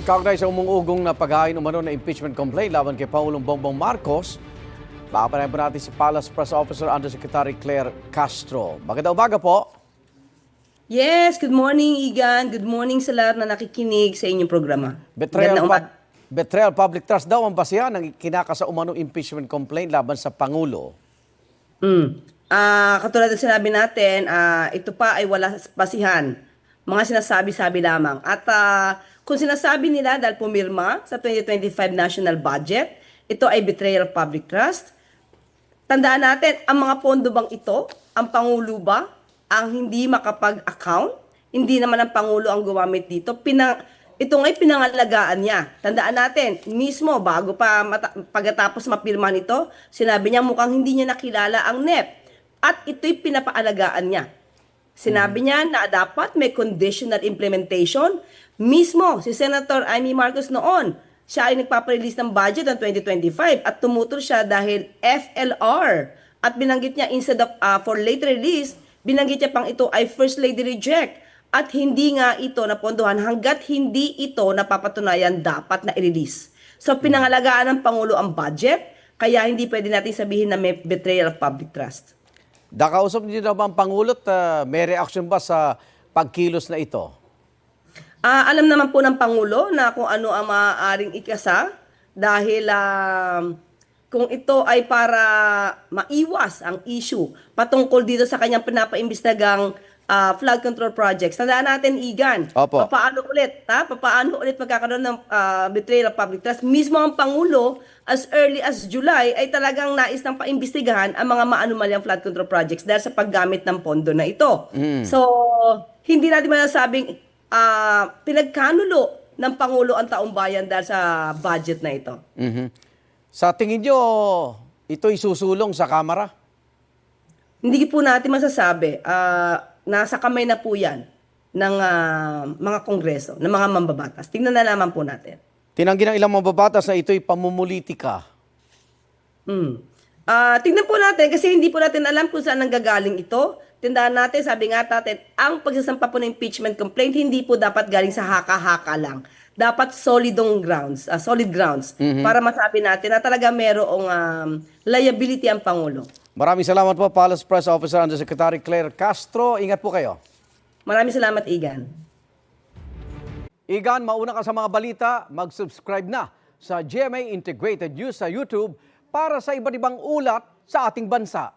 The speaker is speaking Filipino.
Kaugnay sa umuugong na paghain umano na impeachment complaint laban kay Pangulong Bongbong Marcos, makapanayin po natin si Palace Press Officer Undersecretary Claire Castro. Magandang umaga po. Yes, good morning, Igan. Good morning sa lahat na nakikinig sa inyong programa. Betrayal public trust daw ang basihan ng kinakasa umanong impeachment complaint laban sa Pangulo. Katulad ng sinabi natin, ito pa ay wala basihan. Mga sinasabi-sabi lamang. At kung sinasabi nila dahil pumirma sa 2025 national budget, ito ay betrayal of public trust. Tandaan natin, ang mga pondo bang ito, ang Pangulo ba, ang hindi makapag-account? Hindi naman ang Pangulo ang gumamit dito. Ito nga'y pinangalagaan niya. Tandaan natin, mismo bago pa pagkatapos mapirma nito, sinabi niya mukhang hindi niya nakilala ang NEP. At ito'y pinapaalagaan niya. Sinabi niya na dapat may conditional implementation. Mismo si Senator Amy Marcos noon, siya ay nagpaparelease ng budget ng 2025 at tumutol siya dahil FLR. At binanggit niya instead of for late release, binanggit niya pang ito ay First Lady reject. At hindi nga ito napondohan hanggat hindi ito napapatunayan dapat na i-release. So pinangalagaan ng Pangulo ang budget, kaya hindi pwede natin sabihin na may betrayal of public trust. Nakausap niyo na ba ang Pangulo at may reaction ba sa pagkilos na ito? Alam naman po ng Pangulo na kung ano ang maaaring ikasa dahil kung ito ay para maiwas ang issue patungkol dito sa kanyang pinapaimbestigang flood control projects. Tandaan natin, Igan, Opo. paano ulit magkakaroon ng betrayal of public trust. Mismo ang Pangulo, as early as July, ay talagang nais ng paimbestigahan ang mga maanumalyang flood control projects dahil sa paggamit ng pondo na ito. So, hindi natin masasabing pinagkanulo ng Pangulo ang taong bayan dahil sa budget na ito. Sa tingin niyo, ito'y susulong sa Kamara? Hindi po natin masasabi. Nasa kamay na po yan ng mga kongreso, ng mga mambabatas. Tingnan na naman po natin. Tinanggi ng ilang mambabatas na ito'y pamumulitika. Tingnan po natin kasi hindi po natin alam kung saan nanggagaling ito. Tandaan natin, sabi nga natin, ang pagsasampa po ng impeachment complaint hindi po dapat galing sa haka-haka lang. Dapat solid grounds para masabi natin na talaga merong liability ang Pangulo. Maraming salamat po, Palace Press Officer Undersecretary Claire Castro. Ingat po kayo. Maraming salamat, Igan. Igan, mauna ka sa mga balita, mag-subscribe na sa GMA Integrated News sa YouTube para sa iba't ibang ulat sa ating bansa.